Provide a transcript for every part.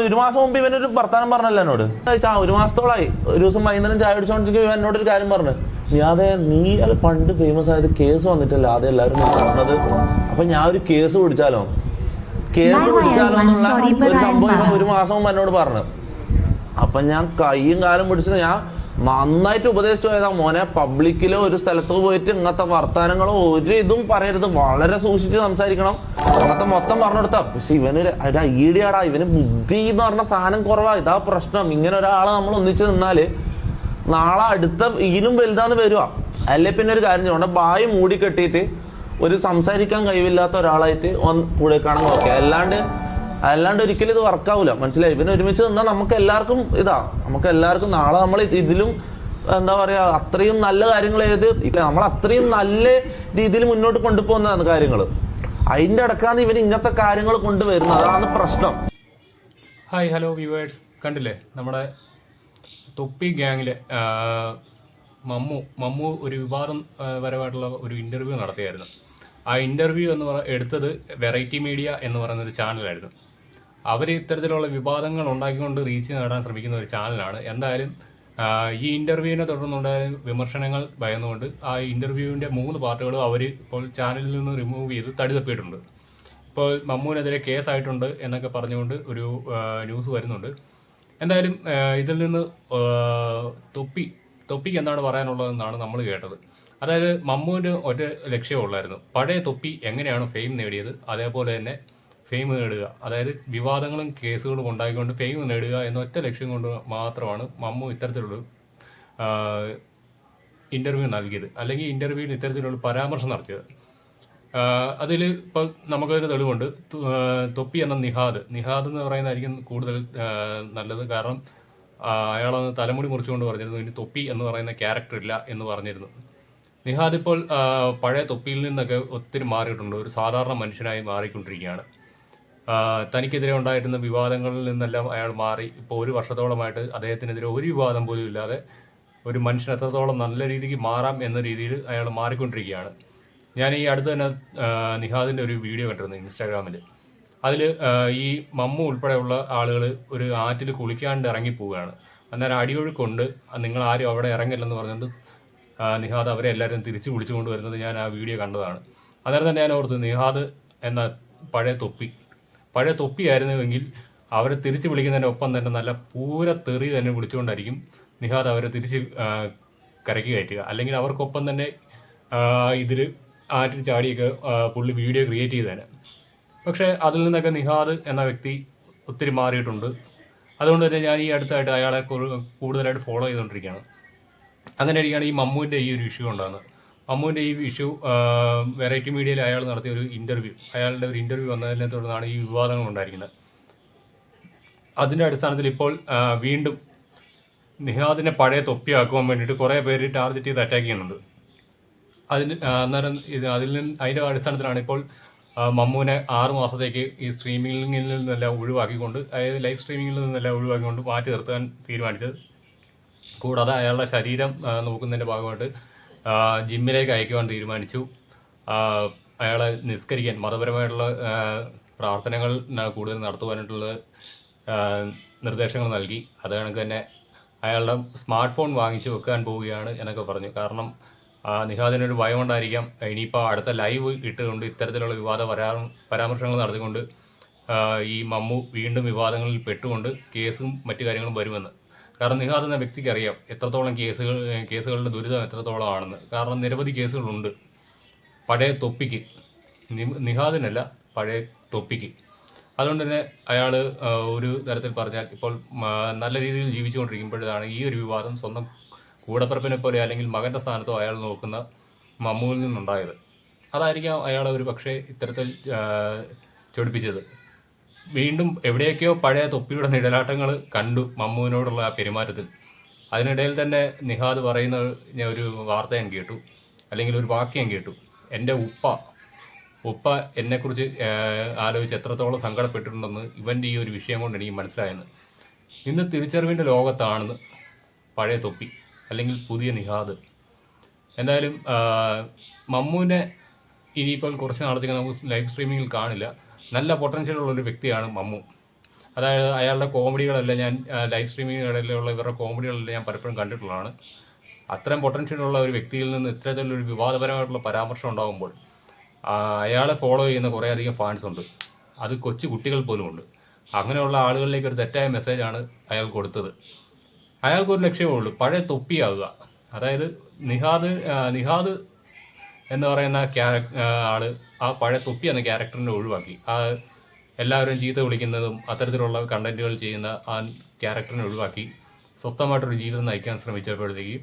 ഒരു മാസം മുമ്പ് ഇവനൊരു വർത്താനം പറഞ്ഞല്ലോ എന്നോട്. ഒരു മാസത്തോളായി. ഒരു ദിവസം വൈകുന്നേരം ചായ അടിച്ചോണ്ടിരിക്കും ഇവൻ എന്നോടൊരു കാര്യം പറഞ്ഞു, നീ അത് പണ്ട് ഫേമസ് ആയത് കേസ് വന്നിട്ടല്ല ആദ്യം എല്ലാവരും പറഞ്ഞത്, അപ്പൊ ഞാൻ ഒരു കേസ് പിടിച്ചാലോ എന്നുള്ള ഒരു സംഭവം ഇവൻ ഒരു മാസം മുമ്പ് എന്നോട് പറഞ്ഞു. അപ്പൊ ഞാൻ കൈയും കാലും പിടിച്ചത് ഞാൻ നന്നായിട്ട് ഉപദേശിച്ചു പോയതാ, മോനെ പബ്ലിക്കിലോ ഒരു സ്ഥലത്ത് പോയിട്ട് ഇങ്ങനത്തെ വർത്താനങ്ങളോ ഒരു ഇതും പറയരുത്, വളരെ സൂക്ഷിച്ച് സംസാരിക്കണം, അങ്ങനത്തെ മൊത്തം പറഞ്ഞെടുത്താ. പക്ഷെ ഇവനൊരു ഐഡിയാടാ, ഇവന് ബുദ്ധി എന്ന് പറഞ്ഞ സാധനം കുറവാ. ഇതാ പ്രശ്നം. ഇങ്ങനെ ഒരാളെ നമ്മൾ ഒന്നിച്ച് നിന്നാല് നാളെ അടുത്ത ഇതിനും വലുതാന്ന് വരുവാ. അല്ലെ പിന്നെ ഒരു കാര്യം ചെയ്യണം, ബായി മൂടി കെട്ടിയിട്ട് ഒരു സംസാരിക്കാൻ കഴിവില്ലാത്ത ഒരാളായിട്ട് കൂടെ കാണാൻ നോക്കിയ, അല്ലാണ്ട് ഒരിക്കലും ഇത് വർക്കാവൂല. മനസ്സിലായി? ഇവന് ഒരുമിച്ച് നിന്നാൽ നമുക്ക് എല്ലാവർക്കും നാളെ നമ്മൾ ഇതിലും എന്താ പറയാ അത്രയും നല്ല കാര്യങ്ങൾ നമ്മൾ അത്രയും നല്ല രീതിയിൽ മുന്നോട്ട് കൊണ്ടുപോകുന്നതാണ് കാര്യങ്ങൾ. അതിന്റെ അടക്കാന്ന് ഇവന് ഇങ്ങനത്തെ കാര്യങ്ങൾ കൊണ്ടുവരുന്നത്, അതാണ് പ്രശ്നം. ഹായ് ഹലോ വ്യൂവേഴ്സ്, കണ്ടില്ലേ നമ്മുടെ തൊപ്പി ഗ്യാങ്ങിലെ മമ്മു ഒരു വിവാദം പരമായിട്ടുള്ള ഒരു ഇന്റർവ്യൂ നടത്തിയായിരുന്നു. ആ ഇന്റർവ്യൂ എടുത്തത് വെറൈറ്റി മീഡിയ എന്ന് പറയുന്നൊരു ചാനലായിരുന്നു. അവർ ഇത്തരത്തിലുള്ള വിവാദങ്ങൾ ഉണ്ടാക്കിക്കൊണ്ട് റീച്ച് നേടാൻ ശ്രമിക്കുന്ന ഒരു ചാനലാണ്. എന്തായാലും ഈ ഇന്റർവ്യൂവിനെ തുടർന്നുണ്ടായ വിമർശനങ്ങൾ ഭയന്നുകൊണ്ട് ആ ഇന്റർവ്യൂവിൻ്റെ 3 പാർട്ടുകളും അവർ ഇപ്പോൾ ചാനലിൽ നിന്ന് റിമൂവ് ചെയ്ത് തടി തപ്പിയിട്ടുണ്ട്. ഇപ്പോൾ മമ്മുവിനെതിരെ കേസായിട്ടുണ്ട് എന്നൊക്കെ പറഞ്ഞുകൊണ്ട് ഒരു ന്യൂസ് വരുന്നുണ്ട്. എന്തായാലും ഇതിൽ നിന്ന് തൊപ്പിക്ക് എന്താണ് പറയാനുള്ളതെന്നാണ് നമ്മൾ കേട്ടത്. അതായത് മമ്മുവിന് ഒരു ലക്ഷ്യമുള്ളായിരുന്നു, പഴയ തൊപ്പി എങ്ങനെയാണ് ഫെയിം നേടിയത് അതേപോലെ തന്നെ ഫെയിം നേടുക, അതായത് വിവാദങ്ങളും കേസുകളും ഉണ്ടാക്കിക്കൊണ്ട് ഫെയിം നേടുക എന്ന ഒറ്റ ലക്ഷ്യം കൊണ്ട് മാത്രമാണ് മമ്മു ഇത്തരത്തിലുള്ള ഇൻ്റർവ്യൂ നൽകിയത്, അല്ലെങ്കിൽ ഇൻ്റർവ്യൂവിൽ ഇത്തരത്തിലുള്ള പരാമർശം നടത്തിയത്. അതിൽ ഇപ്പോൾ നമുക്കൊരു തെളിവുണ്ട്. തൊപ്പി എന്ന നിഹാദ് എന്ന് പറയുന്നതായിരിക്കും കൂടുതൽ നല്ലത്. കാരണം അയാളന്ന് തലമുടി മുറിച്ചുകൊണ്ട് പറഞ്ഞിരുന്നു ഇനി തൊപ്പി എന്ന് പറയുന്ന ക്യാരക്ടർ ഇല്ല എന്ന് പറഞ്ഞിരുന്നു. നിഹാദ് ഇപ്പോൾ പഴയ തൊപ്പിയിൽ നിന്നൊക്കെ ഒത്തിരി മാറിയിട്ടുണ്ട്, ഒരു സാധാരണ മനുഷ്യനായി മാറിക്കൊണ്ടിരിക്കുകയാണ്. തനിക്കെതിരെ ഉണ്ടായിരുന്ന വിവാദങ്ങളിൽ നിന്നെല്ലാം അയാൾ മാറി ഇപ്പോൾ 1 വർഷത്തോളമായിട്ട് അദ്ദേഹത്തിനെതിരെ ഒരു വിവാദം പോലും ഇല്ലാതെ ഒരു മനുഷ്യൻ എത്രത്തോളം നല്ല രീതിക്ക് മാറാം എന്ന രീതിയിൽ അയാൾ മാറിക്കൊണ്ടിരിക്കുകയാണ്. ഞാൻ ഈ അടുത്ത് തന്നെ നിഹാദിൻ്റെ ഒരു വീഡിയോ കണ്ടിരുന്നു ഇൻസ്റ്റാഗ്രാമിൽ. അതിൽ ഈ മമ്മു ഉൾപ്പെടെയുള്ള ആളുകൾ ഒരു ആറ്റിൽ കുളിക്കാണ്ട് ഇറങ്ങിപ്പോവുകയാണ്. അന്നേരം അടിയൊഴുക്കുണ്ട്, നിങ്ങൾ ആരും അവിടെ ഇറങ്ങില്ലെന്ന് പറഞ്ഞുകൊണ്ട് നിഹാദ് അവരെ എല്ലാവരും തിരിച്ചു വിളിച്ചു കൊണ്ടുവരുന്നത് ഞാൻ ആ വീഡിയോ കണ്ടതാണ്. അന്നേരം തന്നെ ഞാൻ ഓർത്തു, നിഹാദ് എന്ന പഴയ തൊപ്പിയായിരുന്നുവെങ്കിൽ അവരെ തിരിച്ചു വിളിക്കുന്നതിൻ്റെ ഒപ്പം തന്നെ നല്ല പൂര തെറി തന്നെ വിളിച്ചുകൊണ്ടായിരിക്കും നിഹാദ് അവരെ തിരിച്ച് കരയ്ക്ക് കയറ്റുക. അല്ലെങ്കിൽ അവർക്കൊപ്പം തന്നെ ഇതിൽ ആറ്റിൽ ചാടിയൊക്കെ പുള്ളി വീഡിയോ ക്രിയേറ്റ് ചെയ്തേനെ. പക്ഷേ അതിൽ നിന്നൊക്കെ നിഹാദ് എന്ന വ്യക്തി ഒത്തിരി മാറിയിട്ടുണ്ട്. അതുകൊണ്ട് തന്നെ ഞാൻ ഈ അടുത്തായിട്ട് അയാളെ കൂടുതലായിട്ട് ഫോളോ ചെയ്തുകൊണ്ടിരിക്കുകയാണ്. അങ്ങനെ ഇരിക്കുകയാണ് ഈ മമ്മുവിൻ്റെ ഈ ഒരു ഇഷ്യൂ ഉണ്ടാകുന്നത്. മമ്മുവിൻ്റെ ഈ ഇഷ്യൂ വെറൈറ്റി മീഡിയയിൽ അയാൾ നടത്തിയ ഒരു അയാളുടെ ഒരു ഇൻ്റർവ്യൂ വന്നതിനെ തുടർന്നാണ് ഈ വിവാദങ്ങൾ ഉണ്ടായിരിക്കുന്നത്. അതിൻ്റെ അടിസ്ഥാനത്തിൽ ഇപ്പോൾ വീണ്ടും നിഹാദിനെ പഴയ തൊപ്പിയാക്കുവാൻ വേണ്ടിയിട്ട് കുറേ പേര് ടാർഗറ്റ് ചെയ്ത് അറ്റാക്ക് ചെയ്യുന്നുണ്ട്. അതിൻ്റെ അടിസ്ഥാനത്തിലാണ് ഇപ്പോൾ മമ്മുവിനെ 6 മാസത്തേക്ക് ഈ സ്ട്രീമിങ്ങിൽ നിന്നെല്ലാം ഒഴിവാക്കിക്കൊണ്ട്, അതായത് ലൈവ് സ്ട്രീമിങ്ങിൽ നിന്നെല്ലാം ഒഴിവാക്കിക്കൊണ്ട് മാറ്റി നിർത്താൻ തീരുമാനിച്ചത്. കൂടാതെ അയാളുടെ ശരീരം നോക്കുന്നതിൻ്റെ ഭാഗമായിട്ട് ജിമ്മിലേക്ക് അയക്കുവാൻ തീരുമാനിച്ചു. അയാളെ നിസ്കരിക്കാൻ, മതപരമായിട്ടുള്ള പ്രാർത്ഥനകൾ കൂടുതൽ നടത്തുവാനായിട്ടുള്ള നിർദ്ദേശങ്ങൾ നൽകി. അത് കണക്ക് തന്നെ അയാളുടെ സ്മാർട്ട് ഫോൺ വാങ്ങിച്ച് വെക്കാൻ പോവുകയാണ് എന്നൊക്കെ പറഞ്ഞു. കാരണം നിഹാദിനൊരു ഭയം കൊണ്ടായിരിക്കാം ഇനിയിപ്പോൾ അടുത്ത ലൈവ് ഇട്ടുകൊണ്ട് ഇത്തരത്തിലുള്ള പരാമർശങ്ങൾ നടത്തിക്കൊണ്ട് ഈ മമ്മു വീണ്ടും വിവാദങ്ങളിൽ പെട്ടുകൊണ്ട് കേസും മറ്റു കാര്യങ്ങളും വരുമെന്ന്. കാരണം നിഹാദ് എന്ന വ്യക്തിക്ക് അറിയാം എത്രത്തോളം കേസുകളുടെ ദുരിതം എത്രത്തോളം ആണെന്ന്. കാരണം നിരവധി കേസുകളുണ്ട് പഴയ തൊപ്പിക്ക്, നിഹാദിനല്ല പഴയ തൊപ്പിക്ക്. അതുകൊണ്ട് തന്നെ അയാൾ ഒരു തരത്തിൽ പറഞ്ഞാൽ ഇപ്പോൾ നല്ല രീതിയിൽ ജീവിച്ചുകൊണ്ടിരിക്കുമ്പോഴാണ് ഈ ഒരു വിവാദം സ്വന്തം കൂടപ്പിറപ്പിനെ പോലെ അല്ലെങ്കിൽ മകൻ്റെ സ്ഥാനത്തോ അയാൾ നോക്കുന്ന മമ്മുവിൽ നിന്നുണ്ടായത്. അതായിരിക്കാം അയാളെ ഒരു പക്ഷേ ഇത്തരത്തിൽ ചൊടിപ്പിച്ചത്. വീണ്ടും എവിടെയൊക്കെയോ പഴയ തൊപ്പിയുടെ നിഴലാട്ടങ്ങൾ കണ്ടു മമ്മുവിനോടുള്ള ആ പെരുമാറ്റത്തിൽ. അതിനിടയിൽ തന്നെ നിഹാദ് പറയുന്ന ഒരു വാർത്ത ഞാൻ കേട്ടു, അല്ലെങ്കിൽ ഒരു വാക്യം കേട്ടു. എൻ്റെ ഉപ്പ എന്നെക്കുറിച്ച് ആലോചിച്ച് എത്രത്തോളം സങ്കടപ്പെട്ടിട്ടുണ്ടെന്ന് ഇവൻ്റെ ഈ ഒരു വിഷയം കൊണ്ട് എനിക്ക് മനസ്സിലായെന്ന്. ഇന്ന് തിരിച്ചറിവിൻ്റെ ലോകത്താണെന്ന് പഴയ തൊപ്പി അല്ലെങ്കിൽ പുതിയ നിഹാദ്. എന്തായാലും മമ്മുവിനെ ഇനിയിപ്പോൾ കുറച്ച് നാളത്തേക്ക് നമുക്ക് ലൈവ് സ്ട്രീമിങ്ങിൽ കാണില്ല. നല്ല പൊട്ടൻഷ്യലുള്ളൊരു വ്യക്തിയാണ് മമ്മു. അതായത് അയാളുടെ കോമഡികളെല്ലാം ഞാൻ ലൈവ് സ്ട്രീമിങ്ങിനിടയിലുള്ള ഇവരുടെ കോമഡികളെല്ലാം ഞാൻ പലപ്പോഴും കണ്ടിട്ടുള്ളതാണ്. അത്തരം പൊട്ടൻഷ്യലുള്ള ഒരു വ്യക്തിയിൽ നിന്ന് ഇത്തരത്തിലൊരു വിവാദപരമായിട്ടുള്ള പരാമർശം ഉണ്ടാകുമ്പോൾ അയാളെ ഫോളോ ചെയ്യുന്ന കുറേയധികം ഫാൻസ് ഉണ്ട്, അത് കൊച്ചു കുട്ടികൾ പോലും ഉണ്ട്. അങ്ങനെയുള്ള ആളുകളിലേക്ക് ഒരു തെറ്റായ മെസ്സേജാണ് അയാൾ കൊടുത്തത്. അയാൾക്കൊരു ലക്ഷ്യമേ ഉള്ളൂ, പഴയ തൊപ്പിയാവുക. അതായത് നിഹാദ് എന്ന് പറയുന്ന ആള് ആ പഴയ തൊപ്പി എന്ന ക്യാരക്ടറിനെ ഒഴിവാക്കി, ആ എല്ലാവരും ചീത്ത വിളിക്കുന്നതും അത്തരത്തിലുള്ള കണ്ടന്റുകൾ ചെയ്യുന്ന ആ ക്യാരക്ടറിനെ ഒഴിവാക്കി സ്വസ്ഥമായിട്ടൊരു ജീവിതം നയിക്കാൻ ശ്രമിച്ചപ്പോഴത്തേക്ക്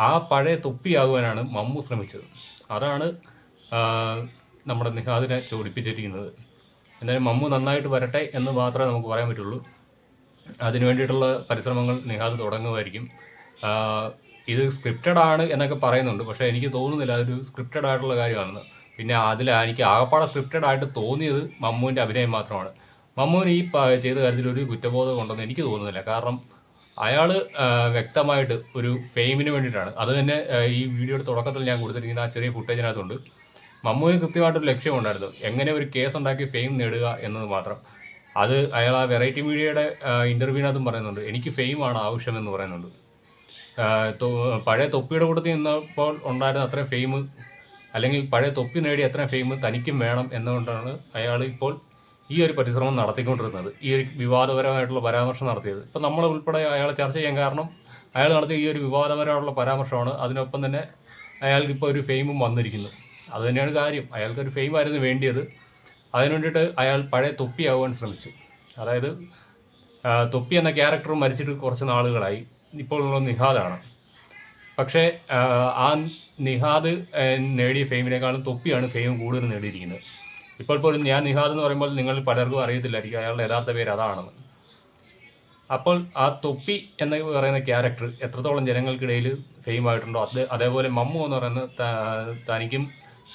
ആ പഴയ തൊപ്പിയാകുവാനാണ് മമ്മു ശ്രമിച്ചത്. അതാണ് നമ്മുടെ നിഹാദിനെ ചോദിപ്പിച്ചിരിക്കുന്നത്. എന്തായാലും മമ്മു നന്നായിട്ട് വരട്ടെ എന്ന് മാത്രമേ നമുക്ക് പറയാൻ പറ്റുള്ളൂ. അതിനു വേണ്ടിയിട്ടുള്ള പരിശ്രമങ്ങൾ നിഹാദ് തുടങ്ങുമായിരിക്കും. ഇത് സ്ക്രിപ്റ്റഡ് ആണ് എന്നൊക്കെ പറയുന്നുണ്ട്, പക്ഷേ എനിക്ക് തോന്നുന്നില്ല അതൊരു സ്ക്രിപ്റ്റഡ് ആയിട്ടുള്ള കാര്യമാണെന്ന്. പിന്നെ എനിക്ക് ആകപ്പാടെ സ്ക്രിപ്റ്റഡ് ആയിട്ട് തോന്നിയത് മമ്മുവിൻ്റെ അഭിനയം മാത്രമാണ്. മമ്മുവിന് ഈ ചെയ്ത കാര്യത്തിൽ ഒരു കുറ്റബോധം ഉണ്ടെന്ന് എനിക്ക് തോന്നുന്നില്ല. കാരണം അയാൾ വ്യക്തമായിട്ട് ഒരു ഫെയിമിന് വേണ്ടിയിട്ടാണ്, അത് തന്നെ ഈ വീഡിയോയുടെ തുടക്കത്തിൽ ഞാൻ കൊടുത്തിരിക്കുന്ന ആ ചെറിയ ഫുട്ടേജിനകത്തുണ്ട്. മമ്മുവിന് കൃത്യമായിട്ടൊരു ലക്ഷ്യമുണ്ടായിരുന്നു, എങ്ങനെ ഒരു കേസ് ഉണ്ടാക്കി ഫെയിം നേടുക എന്നത് മാത്രം. അത് അയാൾ ആ വെറൈറ്റി മീഡിയയുടെ ഇൻ്റർവ്യൂവിനകത്തും പറയുന്നുണ്ട്, എനിക്ക് ഫെയിമാണ് ആവശ്യമെന്ന് പറയുന്നുണ്ട്. പഴയ തൊപ്പിയുടെ കൂട്ടത്തിൽ നിന്നപ്പോൾ ഉണ്ടായിരുന്ന അത്രയും ഫെയിം, അല്ലെങ്കിൽ പഴയ തൊപ്പി നേടിയ അത്രയും ഫെയിം തനിക്കും വേണം എന്നുകൊണ്ടാണ് അയാൾ ഇപ്പോൾ ഈ ഒരു പരിശ്രമം നടത്തിക്കൊണ്ടിരുന്നത്, ഈ ഒരു വിവാദപരമായിട്ടുള്ള പരാമർശം നടത്തിയത്. ഇപ്പം നമ്മൾ ഉൾപ്പെടെ അയാളെ ചർച്ച ചെയ്യാൻ കാരണം അയാൾ നടത്തിയ ഈ ഒരു വിവാദപരമായിട്ടുള്ള പരാമർശമാണ്. അതിനൊപ്പം തന്നെ അയാൾക്കിപ്പോൾ ഒരു ഫെയിമും വന്നിരിക്കുന്നു. അത് തന്നെയാണ് കാര്യം, അയാൾക്കൊരു ഫെയിമായിരുന്നു വേണ്ടിയത്. അതിനു വേണ്ടിയിട്ട് അയാൾ പഴയ തൊപ്പിയാവാൻ ശ്രമിച്ചു. അതായത് തൊപ്പി എന്ന ക്യാരക്ടർ മരിച്ചിട്ട് കുറച്ച് നാളുകളായി, ഇപ്പോൾ ഉള്ള നിഹാദാണ്. പക്ഷേ ആ നിഹാദ് നേടിയ ഫെയിമിനേക്കാളും തൊപ്പിയാണ് ഫെയിം കൂടുതൽ നേടിയിരിക്കുന്നത്. ഇപ്പോൾ പോലും ഞാൻ നിഹാദ് എന്ന് പറയുമ്പോൾ നിങ്ങൾ പലർക്കും അറിയത്തില്ലായിരിക്കും അയാളുടെ യഥാർത്ഥ പേര് അതാണെന്ന്. അപ്പോൾ ആ തൊപ്പി എന്ന് പറയുന്ന ക്യാരക്ടർ എത്രത്തോളം ജനങ്ങൾക്കിടയിൽ ഫെയിം ആയിട്ടുണ്ടോ അതേപോലെ മമ്മു എന്ന് പറയുന്ന തനിക്കും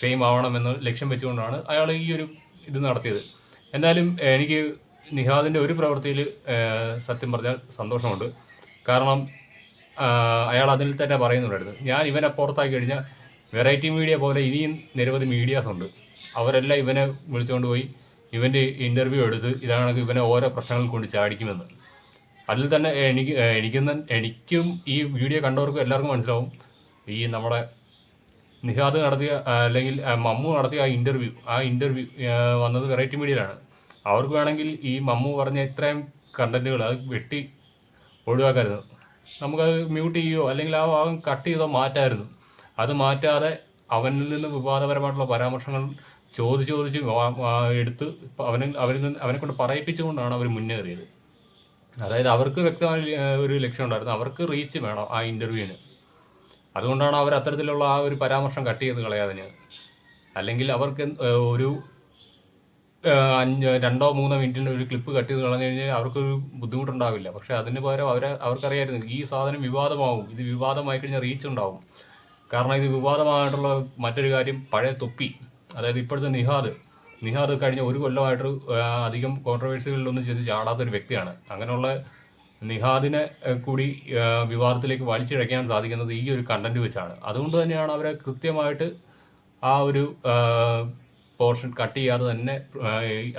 ഫെയിം ആവണമെന്ന് ലക്ഷ്യം വെച്ചുകൊണ്ടാണ് അയാൾ ഈ ഒരു ഇത് നടത്തിയത്. എന്തായാലും എനിക്ക് നിഹാദിൻ്റെ ഒരു പ്രവൃത്തിയിൽ സത്യം പറഞ്ഞാൽ സന്തോഷമുണ്ട്. കാരണം അയാൾ അതിൽ തന്നെ പറയുന്നുണ്ടായിരുന്നു, ഞാൻ ഇവനെ പുറത്താക്കി കഴിഞ്ഞാൽ വെറൈറ്റി മീഡിയ പോലെ ഇനിയും നിരവധി മീഡിയാസ് ഉണ്ട്, അവരെല്ലാം ഇവനെ വിളിച്ചുകൊണ്ട് പോയി ഇവൻ്റെ ഇൻ്റർവ്യൂ എടുത്ത് ഇതാണെങ്കിൽ ഇവനെ ഓരോ പ്രശ്നങ്ങൾ കൊണ്ട് ചാടിക്കുമെന്ന്. അതിൽ തന്നെ എനിക്കും ഈ വീഡിയോ കണ്ടവർക്കും എല്ലാവർക്കും മനസ്സിലാവും, ഈ നമ്മുടെ നിഹാദ് നടത്തിയ അല്ലെങ്കിൽ മമ്മു നടത്തിയ ആ ഇൻ്റർവ്യൂ വന്നത് വെറൈറ്റി മീഡിയയിലാണ്. അവർക്ക് വേണമെങ്കിൽ ഈ മമ്മു പറഞ്ഞ ഇത്രയും കണ്ടന്റുകൾ അത് വെട്ടി ഒഴിവാക്കായിരുന്നു, നമുക്കത് മ്യൂട്ട് ചെയ്യുകയോ അല്ലെങ്കിൽ ആ ഭാഗം കട്ട് ചെയ്തോ മാറ്റായിരുന്നു. അത് മാറ്റാതെ അവനിൽ നിന്ന് വിവാദപരമായിട്ടുള്ള പരാമർശങ്ങൾ ചോദിച്ച് എടുത്ത് അവനെ കൊണ്ട് പറയിപ്പിച്ചുകൊണ്ടാണ് അവർ മുന്നേറിയത്. അതായത് അവർക്ക് വ്യക്തമായ ഒരു ലക്ഷ്യം ഉണ്ടായിരുന്നു, അവർക്ക് റീച്ച് വേണം ആ ഇൻ്റർവ്യൂവിന്. അതുകൊണ്ടാണ് അവർ അത്തരത്തിലുള്ള ആ ഒരു പരാമർശം കട്ട് ചെയ്ത് കളയാതിന്. അല്ലെങ്കിൽ അവർക്ക് ഒരു 2-3 മിനിറ്റിൻ്റെ ഒരു ക്ലിപ്പ് കട്ട് ചെയ്ത് കളഞ്ഞു കഴിഞ്ഞാൽ അവർക്കൊരു ബുദ്ധിമുട്ടുണ്ടാവില്ല. പക്ഷേ അതിന് പകരം അവർക്കറിയായിരുന്നു ഈ സാധനം വിവാദമാവും, ഇത് വിവാദമായി കഴിഞ്ഞാൽ റീച്ച് ഉണ്ടാവും. കാരണം ഇത് വിവാദമായിട്ടുള്ള മറ്റൊരു കാര്യം പഴയ തൊപ്പി, അതായത് ഇപ്പോഴത്തെ നിഹാദ് കഴിഞ്ഞ ഒരു കൊല്ലമായിട്ട് അധികം കോൺട്രവേഴ്സികളിലൊന്നും ചെയ്ത് ചാടാത്തൊരു വ്യക്തിയാണ്. അങ്ങനെയുള്ള നിഹാദിനെ കൂടി വിവാദത്തിലേക്ക് വലിച്ചിഴയ്ക്കാൻ സാധിക്കുന്നത് ഈ ഒരു കണ്ടന്റ് വെച്ചാണ്. അതുകൊണ്ട് തന്നെയാണ് അവരെ കൃത്യമായിട്ട് ആ ഒരു പോർഷൻ കട്ട് ചെയ്യാതെ തന്നെ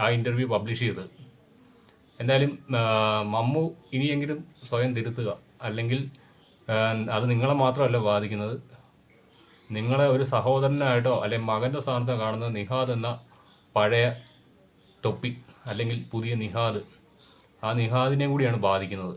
ആ ഇൻ്റർവ്യൂ പബ്ലിഷ് ചെയ്തത്. എന്തായാലും മമ്മു ഇനിയെങ്കിലും സ്വയം തിരുത്തുക, അല്ലെങ്കിൽ അത് നിങ്ങളെ മാത്രമല്ല ബാധിക്കുന്നത്, നിങ്ങളെ ഒരു സഹോദരനായിട്ടോ അല്ലെങ്കിൽ മകൻ്റെ സ്ഥാനത്തോ കാണുന്ന നിഹാദ് എന്ന പഴയ തൊപ്പി അല്ലെങ്കിൽ പുതിയ നിഹാദ്, ആ നിഹാദിനെ കൂടിയാണ് ബാധിക്കുന്നത്.